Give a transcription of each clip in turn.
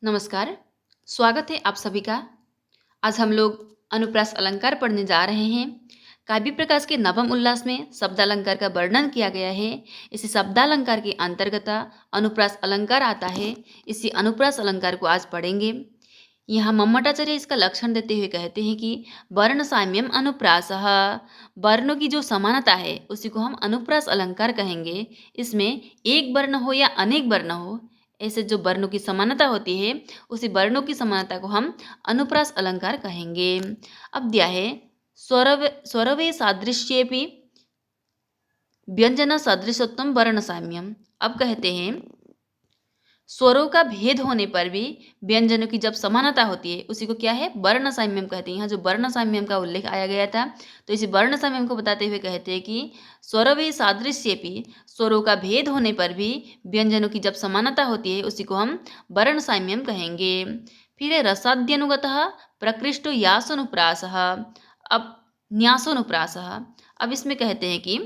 नमस्कार, स्वागत है आप सभी का। आज हम लोग अनुप्रास अलंकार पढ़ने जा रहे हैं। काव्य प्रकाश के नवम उल्लास में शब्दालंकार का वर्णन किया गया है। इसी शब्दालंकार के अंतर्गत अनुप्रास अलंकार आता है। इसी अनुप्रास अलंकार को आज पढ़ेंगे। यहाँ मम्मटाचार्य इसका लक्षण देते हुए कहते हैं कि वर्ण साम्यम अनुप्रासः, वर्णों की जो समानता है उसी को हम अनुप्रास अलंकार कहेंगे। इसमें एक वर्ण हो या अनेक वर्ण हो, ऐसे जो वर्णों की समानता होती है उसी वर्णों की समानता को हम अनुप्रास अलंकार कहेंगे। अब दिया है स्वरवे सादृश्येपि व्यंजन सदृशत्वम वर्ण साम्यम। अब कहते हैं स्वरों का भेद होने पर भी व्यंजनों की जब समानता होती है उसी को क्या है, वर्ण साम्यम कहते हैं। यहाँ जो वर्ण साम्यम का उल्लेख आया गया था, तो इसी वर्ण साम्यम को बताते हुए कहते हैं कि स्वरवे सादृश्येपि, स्वरों का भेद होने पर भी व्यंजनों की जब समानता होती है उसी को हम वर्ण साम्यम कहेंगे। फिर है रसाद्यनुगतः प्रकृष्टो यासनुप्रासः। अब न्यासोनुप्रासः, अब इसमें कहते हैं कि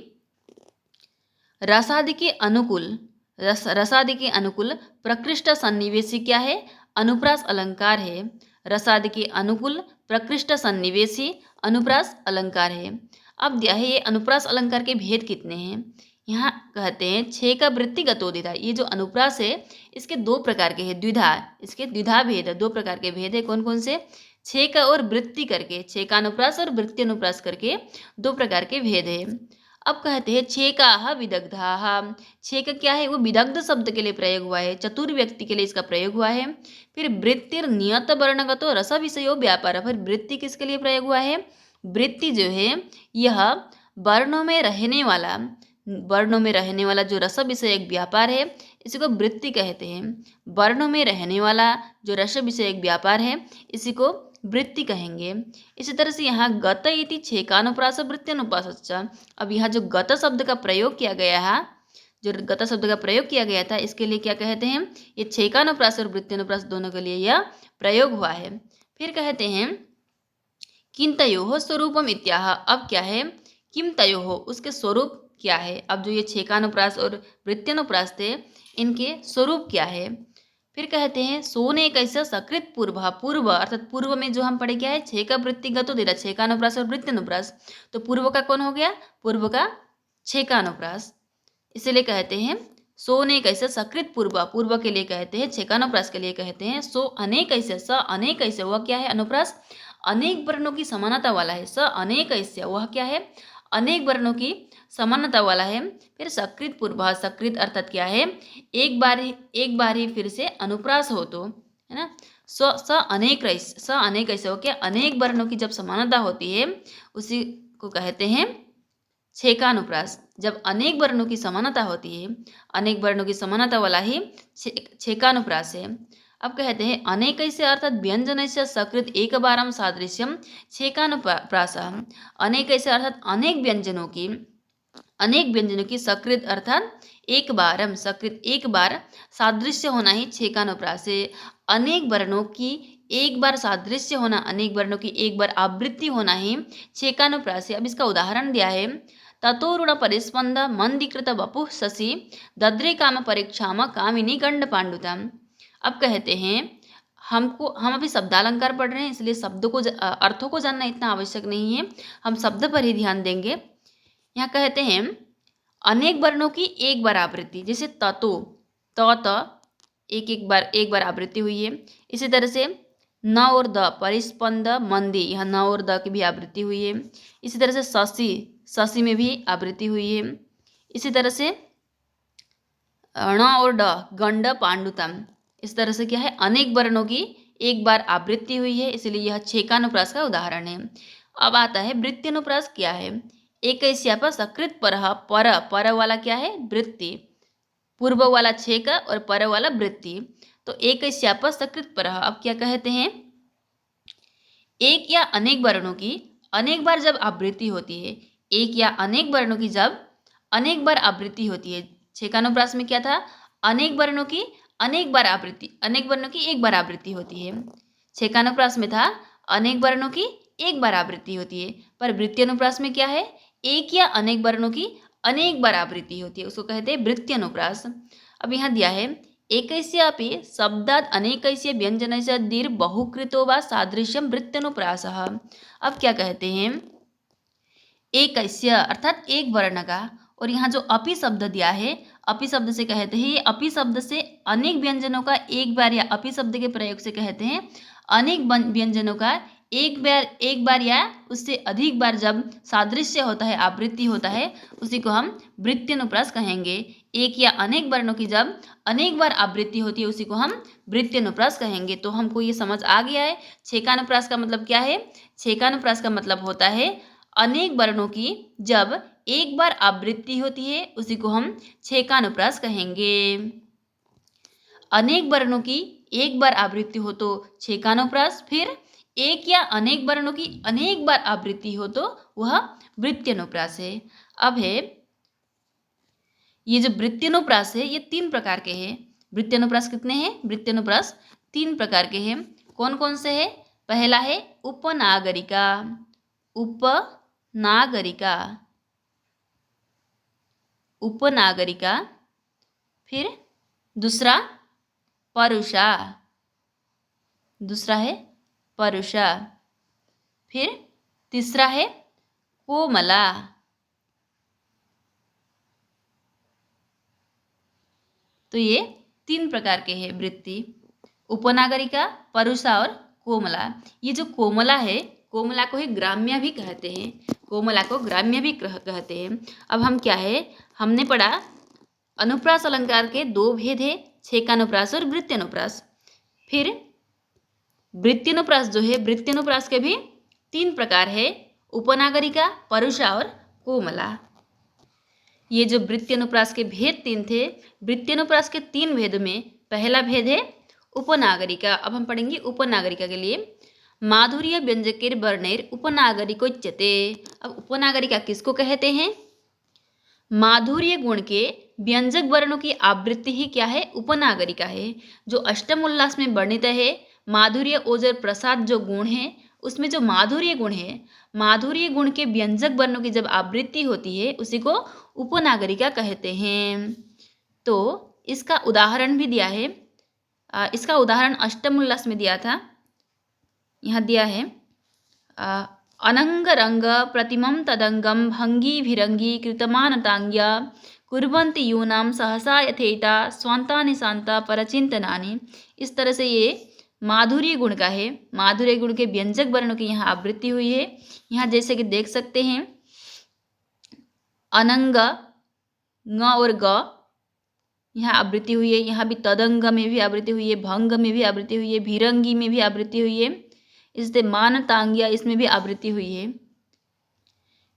रसादि के अनुकूल, रसादि के अनुकूल प्रकृष्ट सन्निवेशी क्या है, अनुप्रास अलंकार है। रसादि के अनुकूल प्रकृष्ट सन्निवेशी अनुप्रास अलंकार है। अब दिया है ये अनुप्रास अलंकार के भेद कितने हैं। यहाँ कहते हैं छः का वृत्तिगतो द्विधा। ये जो अनुप्रास है इसके दो प्रकार के हैं, द्विधा, इसके द्विधा भेद, दो प्रकार के भेद है। कौन कौन से, छः का और वृत्ति करके, छः का अनुप्रास और वृत्ति अनुप्रास करके दो प्रकार के भेद है। अब कहते हैं छेकाः विदग्धाः। छेक क्या है, वो विदग्ध शब्द के लिए प्रयोग हुआ है, चतुर व्यक्ति के लिए इसका प्रयोग हुआ है। फिर वृत्तिर नियत वर्णगतो रस विषयो व्यापार। फिर वृत्ति किसके लिए प्रयोग हुआ है, वृत्ति जो है यह वर्णों में रहने वाला, वर्णों में रहने वाला जो रस विषय एक व्यापार है इसी को वृत्ति कहते हैं। वर्णों में रहने वाला जो रस विषय एक व्यापार है इसी को वृत्ति कहेंगे। इसी तरह से यहाँ गत इति छेकानुप्रास वृत्त्यनुप्रास। अब यहाँ जो गत शब्द का प्रयोग किया गया है, जो गत शब्द का प्रयोग किया गया था, इसके लिए क्या कहते हैं, ये छेकानुप्रास और वृत्त्यनुप्रास दोनों के लिए यह प्रयोग हुआ है। फिर कहते हैं किंतयोः स्वरूपम इत्याह। अब क्या है, किम तयोः, उसके स्वरूप क्या है। अब जो ये छेकानुप्रास और वृत्त्यनुप्रास थे इनके स्वरूप क्या है। फिर कहते हैं सोने कैसे सकृत पूर्व, पूर्व अर्थात पूर्व में जो हम पढ़े क्या है, छः का वृत्तिगत दे रहा, छेकानुप्रास और वृत्त्यनुप्रास, तो पूर्व का कौन हो गया, पूर्व का छेकानुप्रास। इसलिए कहते हैं सोने कैसे सकृत पूर्व, पूर्व के लिए कहते हैं, छेकानुप्रास के लिए कहते हैं सो अनेक ऐसे, स अनेक ऐसे, वह क्या है, अनुप्रास अनेक वर्णों की समानता वाला है। स अनेक ऐसे, वह क्या है, अनेक वर्णों की समानता वाला है। फिर सकृत पूर्व, सकृत अर्थात क्या है, एक बार ही फिर से अनुप्रास हो तो, है ना। स अनेक ऐसे हो क्या, अनेक वर्णों की जब समानता होती है उसी को कहते हैं छेकानुप्रास। जब अनेक वर्णों की समानता होती है, अनेक वर्णों की समानता वाला ही छेकानुप्रास है। अब कहते हैं अनेक ऐसे अर्थात व्यंजन से सकृत एक बारम सादृश्यम छेकानुप्रास। अनेक ऐसे अर्थात अनेक व्यंजनों की सकृत अर्थात एक बारम, सकृत एक बार सादृश्य होना ही छेकानुप्रास है। अनेक वर्णों की एक बार सादृश्य होना, अनेक वर्णों की एक बार आवृत्ति होना ही छेकानुप्रास है। अब इसका उदाहरण दिया है ततोरुण परिस्पंद मंदीकृत वपुः शशि दद्रे काम परीक्षाम कामिनी गंड पांडुता। अब कहते हैं हम अभी शब्दालंकार पढ़ रहे हैं, इसलिए शब्दों को अर्थों को जानना इतना आवश्यक नहीं है, हम शब्द पर ही ध्यान देंगे। यहाँ कहते हैं अनेक वर्णों की एक बार आवृत्ति, जैसे ततो, त एक बार आवृत्ति हुई है। इसी तरह से न और द, परिस्पंद मंदी, यहाँ न और द की भी आवृत्ति हुई है। इसी तरह से शशि, शशि में भी आवृत्ति हुई है। इसी तरह से ण और ड, गंड पांडुतम, इस तरह से क्या है, अनेक वर्णों की एक बार आवृत्ति हुई है, इसलिए यह छेकानुप्रास का उदाहरण है। अब आता है वृत्त्यनुप्रास क्या है। एक ऐस्यापा सकृत पर वाला क्या है, वृत्ति, पूर्व वाला छेक और पर वाला वृत्ति, तो एक ऐस्यापा सकृत पर। अब क्या कहते हैं, एक या अनेक वर्णों की अनेक बार जब आवृत्ति होती है, एक या अनेक वर्णों की जब अनेक बार आवृत्ति होती है। छेकानुप्रास में क्या था, अनेक वर्णों की अनेक बार आवृत्ति, अनेक वर्णों की एक बार आवृत्ति होती है। छेकानुप्रास में था अनेक वर्णों की एक बार आवृत्ति होती है, पर वृत्त्यनुप्रास में क्या है, एक या अनेक वर्णों की अनेक बार आवृत्ति होती है, उसको कहते हैं वृत्त्यनुप्रास। अब यहाँ दिया है एकस्यापि शब्दात् अनेकस्य व्यञ्जनस्य दीर् बहुकृतो वा सादृश्यं वृत्त्यनुप्रासः। अब क्या कहते हैं, एकस्य अर्थात एक वर्ण का, और यहाँ जो अपि शब्द दिया है, अपि शब्द से कहते हैं, ये अपि शब्द से अनेक व्यंजनों का एक बार, या अपि शब्द के प्रयोग से कहते हैं अनेक व्यंजनों का एक बार या उससे अधिक बार जब सादृश्य होता है, आवृत्ति होता है, उसी को हम वृत्त्यनुप्रास कहेंगे। एक या अनेक वर्णों की जब अनेक बार आवृत्ति होती है, उसी को हम वृत्त्यनुप्रास कहेंगे। तो हमको ये समझ आ गया है छेकानुप्रास का मतलब क्या है। छेकानुप्रास का मतलब होता है अनेक वर्णों की जब एक बार आवृत्ति होती है, उसी को हम छेकानुप्रास कहेंगे। अनेक वर्णों की एक बार आवृत्ति हो तो छेकानुप्रास, फिर एक या अनेक वर्णों की अनेक बार आवृत्ति हो तो वह वृत्त्यनुप्रास है। अब है ये जो वृत्त्यनुप्रास है, ये 3 प्रकार के हैं। वृत्त्यनुप्रास कितने हैं? वृत्त्यनुप्रास 3 प्रकार के हैं। कौन कौन से हैं? पहला है उपनागरिका, उपनागरिका, उपनागरिका। फिर दूसरा परुषा, दूसरा है परुषा। फिर तीसरा है कोमला। तो ये 3 प्रकार के हैं वृत्ति, उपनागरिका, परुषा और कोमला। ये जो कोमला है, कोमला को ही ग्राम्य भी कहते हैं, कोमला को ग्राम्य भी कहते हैं। अब हम क्या है, हमने पढ़ा अनुप्रास अलंकार के 2 भेद है, छेकानुप्रास और वृत्त्यनुप्रास। फिर वृत्त्यनुप्रास जो है, वृत्त्यनुप्रास के भी 3 प्रकार है, उपनागरिका, परुषा और कोमला। ये जो वृत्त्यनुप्रास के भेद 3 थे, वृत्त्यनुप्रास के 3 भेद में पहला भेद है उपनागरिका। अब हम पढ़ेंगे उपनागरिका के लिए। माधुर्य व्यंजकेर वर्णेर उपनागरिकोच्यते। अब उपनागरिका किसको कहते हैं? माधुर्य गुण के व्यंजक वर्णों की आवृत्ति ही क्या है? उपनागरिका है। जो अष्टम उल्लास में वर्णित है, माधुर्य, ओजर, प्रसाद जो गुण है, उसमें जो माधुर्य गुण है, माधुर्य गुण के व्यंजक वर्णों की जब आवृत्ति होती है, उसी को उपनागरिका कहते हैं। तो इसका उदाहरण भी दिया है, इसका उदाहरण अष्टम उल्लास में दिया था, यहाँ दिया है अनंग रंग प्रतिमं तदंगम भंगी भिरंगी कृतमानतांग्या कुर्वन्ति यूनाम सहसा यथेता स्वांतानि शांता परचिंतनानि। इस तरह से ये माधुर्य गुण का है, माधुर्य गुण के व्यंजक वर्णों की यहाँ आवृत्ति हुई है। यहाँ जैसे कि देख सकते हैं, अनंग ङ और ग यहाँ आवृत्ति हुई है, यहाँ भी तदंग में भी आवृत्ति हुई है, भंग में भी आवृत्ति हुई है, भिरंगी में भी आवृत्ति हुई है, इससे मानतांग्या इसमें भी आवृत्ति हुई है।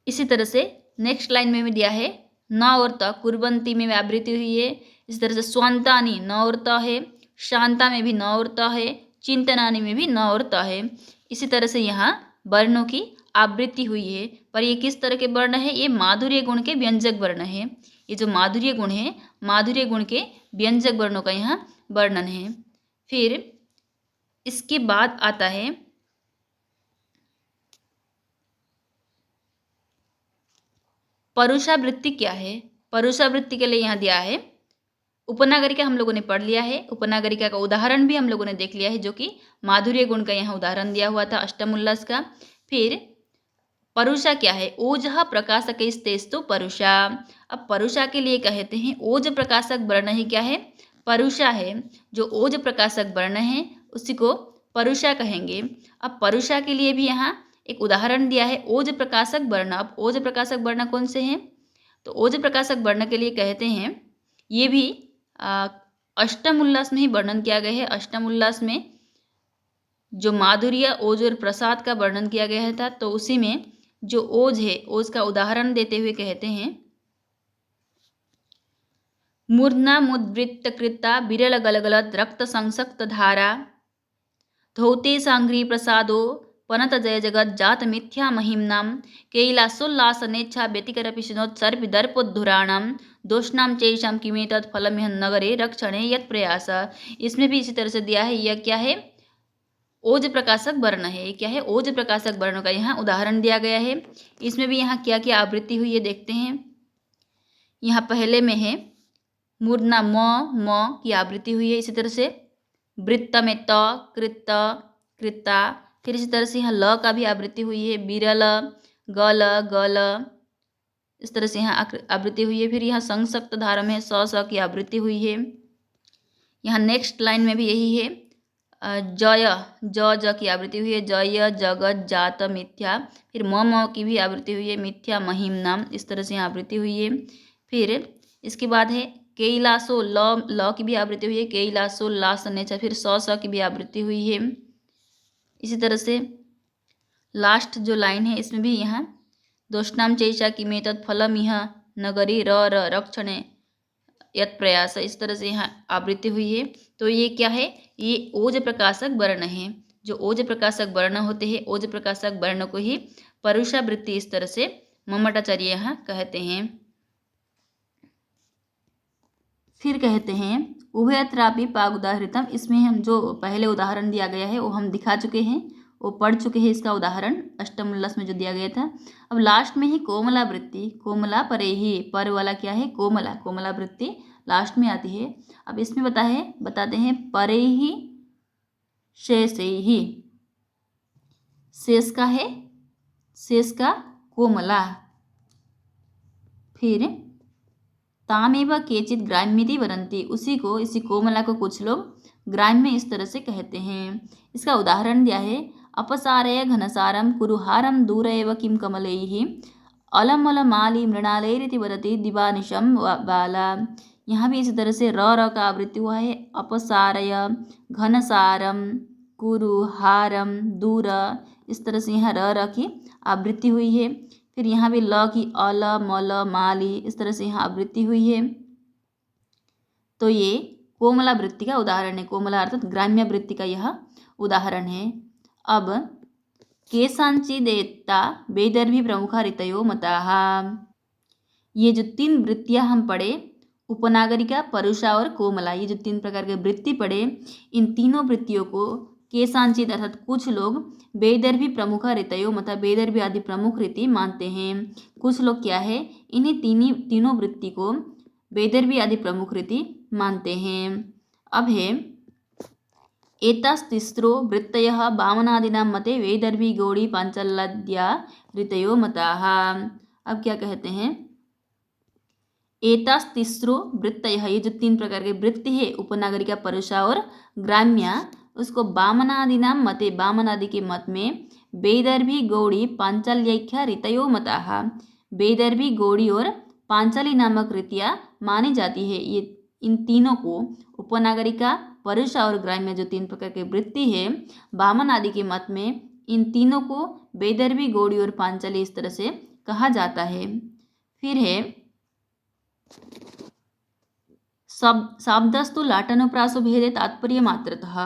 इसी तरह से नेक्स्ट लाइन में भी दिया है न और त, कुर्वन्ती में भी आवृत्ति हुई है। इसी तरह से स्वांतानी न और त है, शांता में भी न और त है, चिंतनानी में भी न और त है। इसी तरह से यहाँ वर्णों की आवृत्ति हुई है। पर ये किस तरह के वर्ण है? ये माधुर्य गुण के व्यंजक वर्ण है। ये जो माधुर्य गुण है, माधुर्य गुण के व्यंजक वर्णों का यहाँ वर्णन है। फिर इसके बाद आता है परुषावृत्ति क्या है। परुषावृत्ति के लिए यहाँ दिया है, उपनागरिका हम लोगों ने पढ़ लिया है, उपनागरिका का उदाहरण भी हम लोगों ने देख लिया है, जो कि माधुर्य गुण का यहाँ उदाहरण दिया हुआ था अष्टम उल्लास का। फिर परुषा क्या है? ओजः प्रकाशक तेस्तु परुषा। अब परुषा के लिए कहते हैं ओज प्रकाशक वर्ण ही क्या है? परुषा है। जो ओज प्रकाशक वर्ण है उसी को परुषा कहेंगे। अब परुषा के लिए भी यहाँ एक उदाहरण दिया है, ओज प्रकाशक वर्ण। अब ओज प्रकाशक वर्ण कौन से हैं? तो ओज प्रकाशक वर्ण के लिए कहते हैं, ये भी अष्टम उल्लास में ही वर्णन किया गया है। अष्टम उल्लास में जो माधुर्य, ओज और प्रसाद का वर्णन किया गया था, तो उसी में जो ओज है, ओज का उदाहरण देते हुए कहते हैं मूर्धना मुद्वृत्त कृता विरल गलगलत रक्त संसक्त धारा धौते सांघ्री प्रसादो पनत जय जगत जात मिथ्या महिम्नाम कैलासोल्लासनेच्छा व्यतिकर पिशुनोत्सर्प दर्पोद्धुराणाम दोषनाम चैषाम किमे तत् फलम नगरे रक्षणे यत् प्रयास। इसमें भी इसी तरह से दिया है। यह क्या है? ओज प्रकाशक वर्ण है। क्या है? ओज प्रकाशक वर्णों का यहाँ उदाहरण दिया गया है। इसमें भी यहाँ क्या क्या आवृत्ति हुई है देखते हैं। यहाँ पहले में है मूर्धना म की आवृत्ति हुई है। इसी तरह से वृत्त में त, कृत, कृता। फिर इसी तरह से यहाँ ल का भी आवृत्ति हुई है। बिरल, गल, गल। इस तरह से यहाँ आवृत्ति हुई है। फिर यहाँ संसक्त धारा में स की आवृत्ति हुई है। यहाँ नेक्स्ट लाइन में भी यही है। जय, ज की आवृत्ति हुई है। जय, जगत, जात, मिथ्या। फिर म की भी आवृत्ति हुई है। मिथ्या, महिम्ना। इस तरह से यहाँ आवृत्ति हुई है। फिर इसके बाद है कैलासो, ल की भी आवृत्ति हुई है। कैलासो, लास, नेचा। फिर स की भी आवृत्ति हुई है। इसी तरह से लास्ट जो लाइन है इसमें भी यहाँ दोष्णाम चैषा कि में तत्फलम यह नगरी र रक्षणे यत प्रयास, इस तरह से यहाँ आवृत्ति हुई है। तो ये क्या है, ये ओज प्रकाशक वर्ण है। जो ओज प्रकाशक वर्ण होते हैं, ओज प्रकाशक वर्ण को ही परुषावृत्ति इस तरह से मम्मटाचार्य यहाँ कहते हैं। फिर कहते हैं उभयत्रापि पाग उदाहृतम। इसमें हम जो पहले उदाहरण दिया गया है वो हम दिखा चुके हैं, वो पढ़ चुके हैं इसका उदाहरण अष्टम उल्लास में जो दिया गया था। अब लास्ट में ही कोमला वृत्ति, कोमला परे ही, पर वाला क्या है कोमला, कोमला वृत्ति लास्ट में आती है। अब इसमें बताते हैं परे ही शेष ही, शेष का है, शेष का कोमला। फिर तामेव केचित ग्राम्यति वरंती, उसी को, इसी कोमला को कुछ लोग ग्राम्य इस तरह से कहते हैं। इसका उदाहरण दिया है अपसारय घनसारम कुरुहारम दूर एव किम कमलैः अलमलमाली मृणालैरिति वदति दिवानिशम बाला। यहाँ भी इसी तरह से र का आवृत्ति हुआ है। अपसारय, घनसारम, कुरुहारम, दूर, इस तरह से यहाँ र की आवृत्ति हुई है। फिर यहाँ भी ल की अल, मल, माली, इस तरह से यहाँ आवृत्ति हुई है। तो ये कोमला वृत्ति का उदाहरण है। कोमला अर्थात ग्राम्य वृत्ति का यह उदाहरण है। अब केशांचिदेत्ता वैदर्भी प्रमुखा ऋतयो मताः, ये जो 3 वृत्तियाँ हम पढ़े, उपनागरिका, परुषा और कोमला, ये जो 3 प्रकार के वृत्ति पढ़े, इन तीनों वृत्तियों को केशांचित अर्थात कुछ लोग वैदर्भी प्रमुख ऋतयो मतलब वैदर्भी आदि प्रमुख रीति मानते हैं। कुछ लोग क्या है, इन्हीं तीनों वृत्ति को वैदर्भी आदि प्रमुख रीति मानते हैं। अब है एतास्तिस्रो वृत्तयः वामनादीनां मते वैदर्भी गौड़ी पांचल्याद्या ऋतयो मताः। अब क्या कहते हैं, एतास्तिस्रो वृत्तयः, ये जो 3 प्रकार के वृत्ति है, उपनागरिका, परुषा और ग्राम्या, उसको वामनादीनां मते, वामन आदि के मत में वैदर्भी गौड़ी पांचाल्याख्या ऋतयो मताः, वैदर्भी गौड़ी और पांचाली नामक रीतियाँ मानी जाती है। ये इन तीनों को, उपनागरिका, परुषा और ग्राम्य जो 3 प्रकार के वृत्ति है, वामन आदि के मत में इन तीनों को वैदर्भी गौड़ी और पांचाली इस तरह से कहा जाता है। फिर है शब्दस्तु लाटनुप्रासो भेदे तात्पर्य मात्रतः।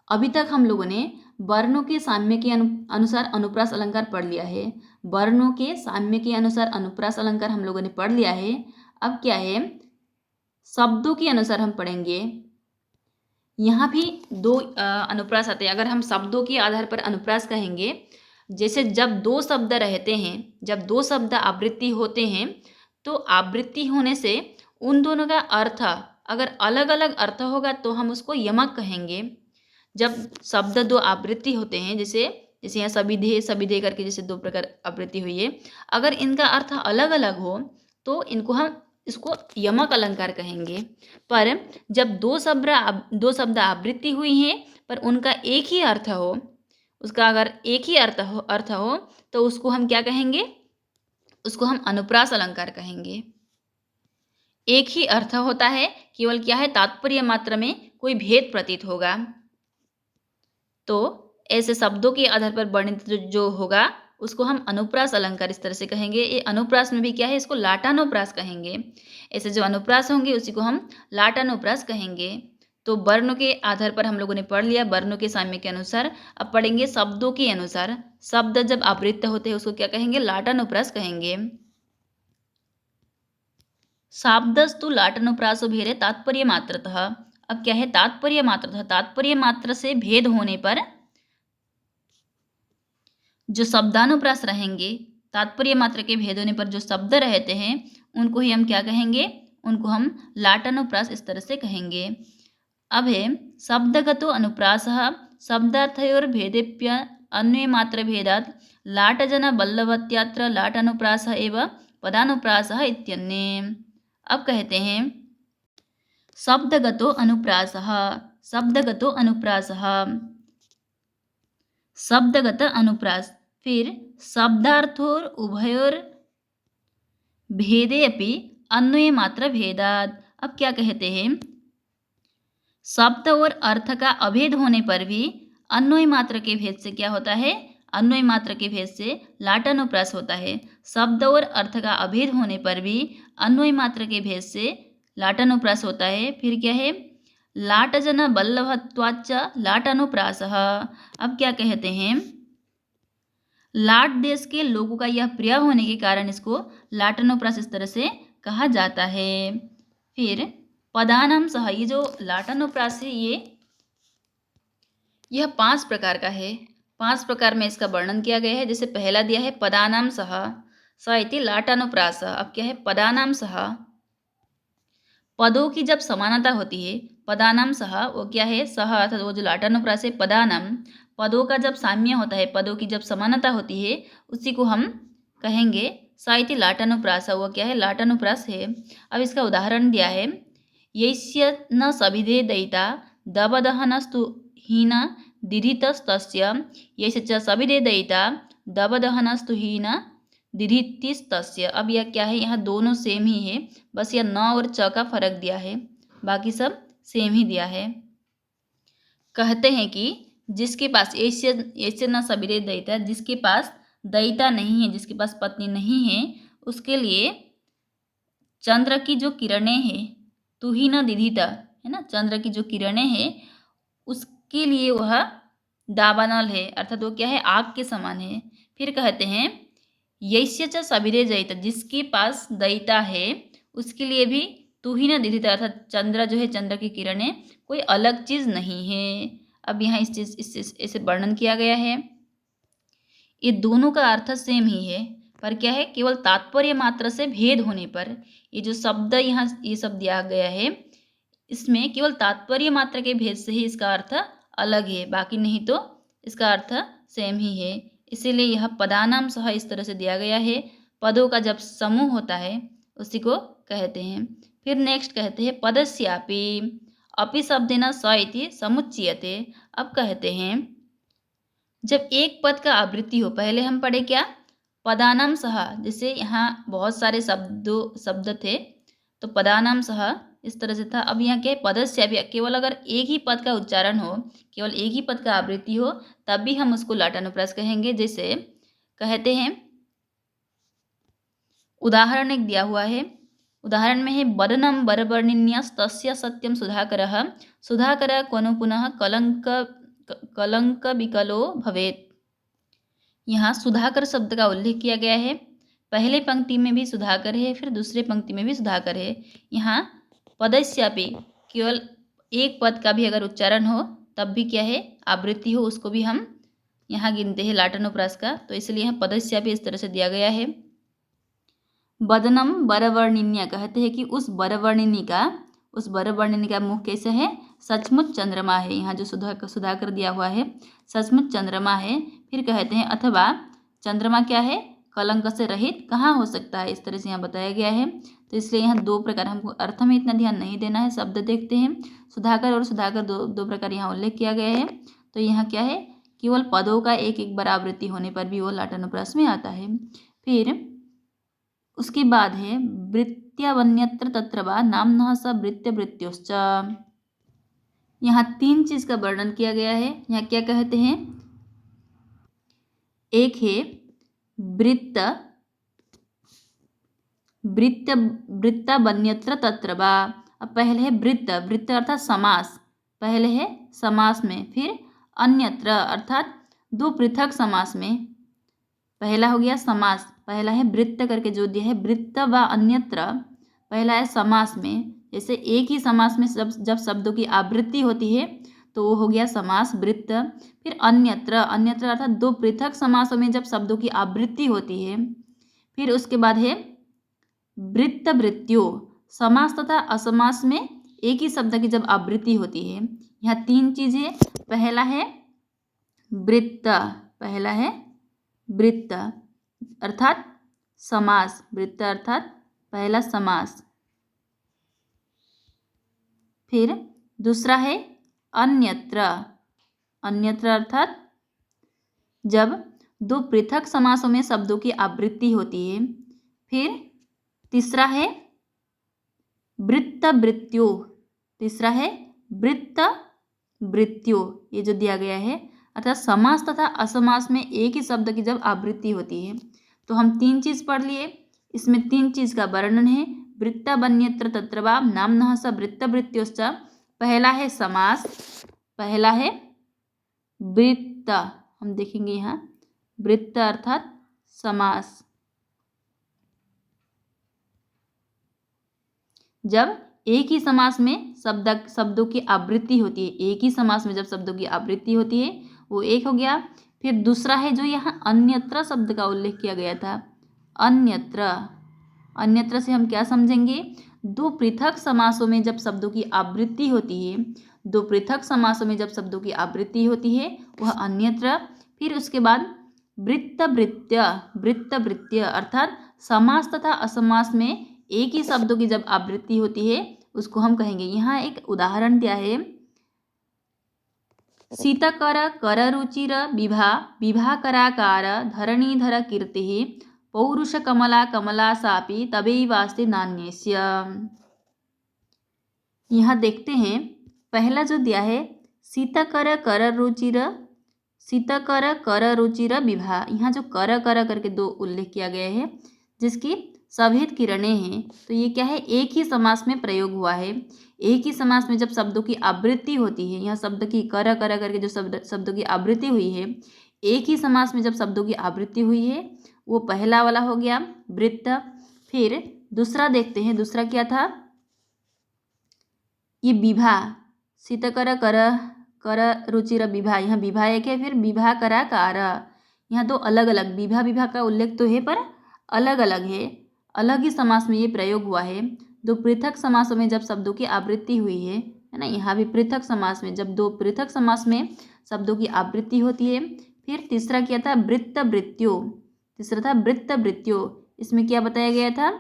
अभी तक हम लोगों ने वर्णों के साम्य के अनुसार अनुप्रास अलंकार पढ़ लिया है। वर्णों के साम्य के अनुसार अनुप्रास अलंकार हम लोगों ने पढ़ लिया है। अब क्या है, शब्दों के अनुसार हम पढ़ेंगे। यहाँ भी 2 अनुप्रास आते हैं। अगर हम शब्दों के आधार पर अनुप्रास कहेंगे, जैसे जब 2 शब्द रहते हैं, जब 2 शब्द आवृत्ति होते हैं, तो आवृत्ति होने से उन दोनों का अर्थ अगर अलग अलग अर्थ होगा तो हम उसको यमक कहेंगे। जब शब्द 2 आवृत्ति होते हैं, जैसे यहाँ सविधे करके जैसे 2 प्रकार आवृत्ति हुई है, अगर इनका अर्थ अलग अलग हो तो इनको हम इसको यमक अलंकार कहेंगे। पर जब 2 शब्द आवृत्ति हुई हैं पर उनका एक ही अर्थ हो, उसका अगर एक ही अर्थ हो तो उसको हम क्या कहेंगे, उसको हम अनुप्रास अलंकार कहेंगे। एक ही अर्थ होता है, केवल क्या है, तात्पर्य मात्र में कोई भेद प्रतीत होगा, तो ऐसे शब्दों के आधार पर वर्णित जो होगा उसको हम अनुप्रास अलंकार इस तरह से कहेंगे। ये अनुप्रास में भी क्या है, इसको लाटानुप्रास कहेंगे। ऐसे जो अनुप्रास होंगे उसी को हम लाटानुप्रास कहेंगे। तो वर्णों के आधार पर हम लोगों ने पढ़ लिया, वर्णों के साम्य के अनुसार। अब पढ़ेंगे शब्दों के अनुसार। शब्द जब आवृत्त होते हैं उसको क्या कहेंगे, लाटानुप्रास कहेंगे। शाब्दस्तु लाटानुप्रासो भेदे तात्पर्य मात्रतः। अब क्या है, तात्पर्य मात्रतः, तात्पर्य मात्र से भेद होने पर जो शब्दानुप्रास रहेंगे, तात्पर्य मात्र के भेद होने पर जो शब्द रहते हैं उनको ही हम क्या कहेंगे, उनको हम लाटनुप्रास इस तरह से कहेंगे। अब है शब्दगतो अनुप्रासः शब्दार्थयोर्भेदेप्य अन्वयमात्रभेदात् लाटजनबल्लभत्यात्र लाटनुप्रासः एव पदानुप्रासः इत्यन्ये। अब कहते हैं शब्दगतो अनुप्रासः। शब्दगतो अनुप्रासः, शब्दगत अनुप्रास। फिर शब्दार्थोर उभयोर भेदे अपि अन्वय मात्र भेदात्। अब क्या कहते हैं, शब्द और अर्थ का अभेद होने पर भी अन्वय मात्र के भेद से क्या होता है, अन्वय मात्र के भेद से लाटानुप्रास होता है। शब्द और अर्थ का अभेद होने पर भी अन्वय मात्र के भेद से लाटानुप्रास होता है। फिर क्या है, लाटजन बल्लभत्वाच्च लाटानुप्रासः। अब क्या कहते हैं, लाट देश के लोगों का यह प्रिय होने के कारण इसको लाटानुप्रास इस तरह से कहा जाता है। फिर पदानाम सह, ये जो लाटानुप्रास है यह 5 प्रकार का है। 5 प्रकार में इसका वर्णन किया गया है। जैसे पहला दिया है पदानाम सह स इति लाटानुप्रास। अब क्या है, पदानाम सह, पदों की जब समानता होती है, पदानाम सह वो क्या है, सह अर्थात वो जो लाटानुप्रास है, पदानाम पदों का जब साम्य होता है, पदों की जब समानता होती है, उसी को हम कहेंगे स इति लाटानुप्रास। वो क्या है, लाटानुप्रास है। अब इसका उदाहरण दिया है, यस्य न सभिधे दयिता दबदहनस्तु हीन दिधितस्तस्य यस्य च सभिधे दयिता दबदहनस्तु हीन दिधितिस्तस्य। अब यह क्या है, यहाँ दोनों सेम ही है, बस यह न और च का फर्क दिया है, बाकी सब सेम ही दिया है। कहते हैं कि जिसके पास ऐसे न सभिधे दयिता, जिसके पास दयिता नहीं है, जिसके पास पत्नी नहीं है, उसके लिए चंद्र की जो किरणें हैं, तू ही न दिधिता है ना, चंद्र की जो किरणें हैं उसके लिए वह दावानल है, अर्थात वो क्या है, आग के समान है। फिर कहते हैं यस्य च सभिधे दयिता, जिसके पास दयिता है उसके लिए भी तू ही न दिधिता, अर्थात चंद्र जो है, चंद्र की किरणें कोई अलग चीज़ नहीं है। अब यहाँ इस चीज़ इसे वर्णन किया गया है। ये दोनों का अर्थ सेम ही है, पर क्या है, केवल तात्पर्य मात्र से भेद होने पर ये जो शब्द यहाँ ये सब दिया गया है, इसमें केवल तात्पर्य मात्र के भेद से ही इसका अर्थ अलग है, बाकी नहीं तो इसका अर्थ सेम ही है। इसीलिए यह पदानाम सह इस तरह से दिया गया है। पदों का जब समूह होता है उसी को कहते हैं। फिर नेक्स्ट कहते हैं पदस्यापि, अपि शब्देन स इति समुच्यते। अब कहते हैं जब एक पद का आवृत्ति हो, पहले हम पढ़े क्या, पदानाम सह, जैसे यहाँ बहुत सारे शब्द थे तो पदानाम सह इस तरह से था। अब यहाँ क्या है, पदस्य भी, केवल अगर एक ही पद का उच्चारण हो, केवल एक ही पद का आवृत्ति हो, तब भी हम उसको लाटानुप्रास कहेंगे। जैसे कहते हैं, उदाहरण एक दिया हुआ है, उदाहरण में है बदनम बरवर्णिन्यस्तस्य सत्यम सुधाकरः सुधाकर क्वनु पुनः कलंक विकलो भवेत्। यहाँ सुधाकर शब्द का उल्लेख किया गया है। पहले पंक्ति में भी सुधाकर है, फिर दूसरे पंक्ति में भी सुधाकर है। यहाँ पदस्यापि, केवल एक पद का भी अगर उच्चारण हो तब भी क्या है, आवृत्ति हो, उसको भी हम यहाँ गिनते हैं लाटानुप्रास का। तो इसलिए यहाँ पदस्यापि इस तरह से दिया गया है। बदनम बरवर्णिन्या, कहते हैं कि उस बरवर्णिनी का मुख कैसे है, सचमुच चंद्रमा है। यहाँ जो सुधाकर दिया हुआ है, सचमुच चंद्रमा है। फिर कहते हैं अथवा चंद्रमा क्या है, कलंक से रहित कहाँ हो सकता है, इस तरह से यहाँ बताया गया है। तो इसलिए यहाँ 2 प्रकार, हमको अर्थ में इतना ध्यान नहीं देना है, शब्द देखते हैं। सुधाकर और सुधाकर दो प्रकार यहाँ उल्लेख किया गया है। तो यहाँ क्या है, केवल पदों का एक एक बार आवृत्ति होने पर भी वो लाटानुप्रास में आता है। फिर उसके बाद है वृत्त्यवन्यत्र तत्र वा नाम्नः स वृत्य वृत्योश्च। यहाँ 3 चीज का वर्णन किया गया है। यहाँ क्या कहते हैं, एक है वृत्तावन्यत्र तत्र वा। अब पहले है वृत्त अर्थात समास, पहले है समास में। फिर अन्यत्र अर्थात 2 पृथक समास में। पहला हो गया समास, पहला है वृत्त करके जो दिया है, वृत्त व अन्यत्र, पहला है समास में। जैसे एक ही समास में जब शब्दों की आवृत्ति होती है तो वो हो गया समास वृत्त। फिर अन्यत्र अर्थात 2 पृथक समासों में जब शब्दों की आवृत्ति होती है। फिर उसके बाद है वृत्त वृत्यो, समास तथा असमास में एक ही शब्द की जब आवृत्ति होती है, यहाँ तीन चीजें। पहला है वृत्त, पहला है वृत्त अर्थात समास, वृत्त अर्थात पहला समास। फिर दूसरा है अन्यत्र, अन्यत्र अर्थात जब दो पृथक समासों में शब्दों की आवृत्ति होती है। फिर तीसरा है वृत्त वृत्त्यो, तीसरा है वृत्त वृत्त्यो, ये जो दिया गया है, अर्थात समास तथा असमास में एक ही शब्द की जब आवृत्ति होती है। तो हम तीन चीज पढ़ लिए, इसमें तीन चीज का वर्णन है। वृत्त वन्यत्र तत्र वा नाम्नः स वृत्त वृत्त्योश्च। पहला है समास, पहला है वृत्त, हम देखेंगे यहाँ वृत्त अर्थात समास। जब एक ही समास में शब्दों की आवृत्ति होती है, एक ही समास में जब शब्दों की आवृत्ति होती है, वो एक हो गया। फिर दूसरा है जो यहाँ अन्यत्र शब्द का उल्लेख किया गया था, अन्यत्र, अन्यत्र से हम क्या समझेंगे, दो पृथक समासों में जब शब्दों की आवृत्ति होती है, दो पृथक समासों में जब शब्दों की आवृत्ति होती है वह अन्यत्र। फिर उसके बाद वृत्त वृत्त्य, वृत्त वृत्त्य अर्थात समास तथा असमास में एक ही शब्दों की जब आवृत्ति होती है उसको हम कहेंगे। यहाँ एक उदाहरण दिया है, शीतकर कर रुचिर विभा विभाकराकार धरणीधर कीर्ति पौरुष कमला कमला सापी तबैवास्ति नान्यस्य। यहाँ देखते हैं पहला जो दिया है शीतकर कर रुचिर, शीतकर कर रुचिर विभा, यहाँ जो कर कर करके दो उल्लेख किया गया है जिसकी सभेद किरणें हैं, तो ये क्या है, एक ही समास में प्रयोग हुआ है। एक ही समास में जब शब्दों की आवृत्ति होती है, यहाँ शब्द की कर कर करके जो शब्दों की आवृत्ति हुई है, एक ही समास में जब शब्दों की आवृत्ति हुई है वो पहला वाला हो गया वृत्त। फिर दूसरा देखते हैं, दूसरा क्या था, ये विभा, शीतकर कर कर रुचिर विभा, यहाँ विभा एक है। फिर विभा करा कार, यहाँ दो अलग अलग, विभा विभा का उल्लेख तो है पर अलग अलग है, अलग ही समास में ये प्रयोग हुआ है। दो पृथक समासों में जब शब्दों की आवृत्ति हुई है ना, यहाँ भी पृथक समास में जब दो पृथक समास में शब्दों की आवृत्ति होती है। फिर तीसरा क्या था, वृत्त वृत्त्यो, तीसरा था वृत्त वृत्त्यो। इसमें क्या बताया गया था,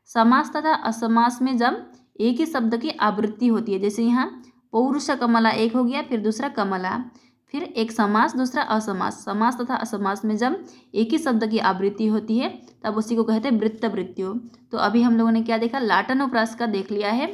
समास तथा असमास में जब एक ही शब्द की आवृत्ति होती है, जैसे यहाँ पौरुष कमला एक हो गया, फिर दूसरा कमला, फिर एक समास दूसरा असमास, समास तथा असमास में जब एक ही शब्द की आवृत्ति होती है तब उसी को कहते हैं वृत्त वृत्त्यो। तो अभी हम लोगों ने क्या देखा, लाटनुप्रास का देख लिया है।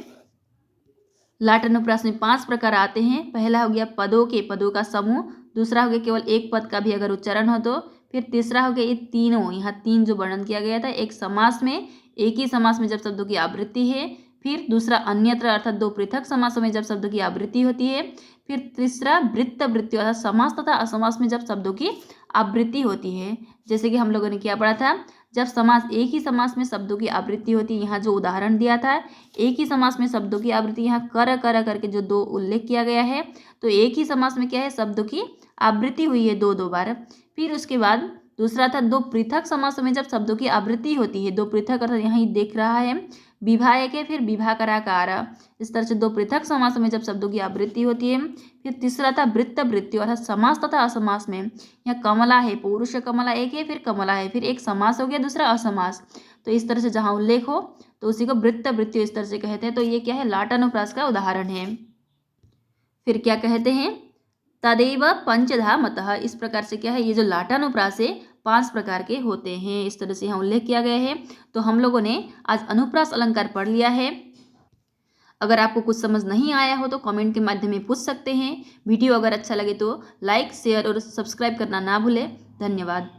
लाटनुप्रास में 5 प्रकार आते हैं। पहला हो गया पदों के, पदों का समूह। दूसरा हो गया केवल एक पद का भी अगर उच्चारण हो तो। फिर तीसरा हो गया ये तीनों, यहाँ 3 जो वर्णन किया गया था, एक समास में, एक ही समास में जब शब्दों की आवृत्ति है। फिर दूसरा अन्यत्र अर्थात दो पृथक समासों में जब शब्दों की आवृत्ति होती है। फिर तीसरा वृत्त वृत्त्यो अर्थात समास तथा असमास में जब शब्दों की आवृत्ति होती है। जैसे कि हम लोगों ने क्या पढ़ा था, जब समास, एक ही समास में शब्दों की आवृत्ति होती है, यहाँ जो उदाहरण दिया था, एक ही समास में शब्दों की आवृत्ति, यहाँ कर कर करके जो दो उल्लेख किया गया है, तो एक ही समास में क्या है, शब्दों की आवृत्ति हुई है दो दो बार। फिर उसके बाद दूसरा था दो पृथक समासों में जब शब्दों की आवृत्ति होती है, दो पृथक अर्थात यहाँ देख रहा है विभा एक है, फिर विभा कराकार, इस तरह से दो पृथक समासों में जब शब्दों की आवृत्ति होती है। फिर तीसरा था वृत्त वृत्त्यो अर्थात समास तथा असमास में, यहाँ कमला है, पौरुष कमला एक है, फिर कमला है, फिर एक समास हो गया दूसरा असमास। तो इस तरह से जहाँ उल्लेख हो तो उसी को वृत्त वृत्त्यो इस तरह से कहते हैं। तो ये क्या है, लाटानुप्रास का उदाहरण है। फिर क्या कहते हैं, तदेव पंचधा मतः, इस प्रकार से क्या है, ये जो लाटानुप्रास है 5 प्रकार के होते हैं, इस तरह से यहाँ उल्लेख किया गया है। तो हम लोगों ने आज अनुप्रास अलंकार पढ़ लिया है। अगर आपको कुछ समझ नहीं आया हो तो कमेंट के माध्यम में पूछ सकते हैं। वीडियो अगर अच्छा लगे तो लाइक शेयर और सब्सक्राइब करना ना भूलें। धन्यवाद।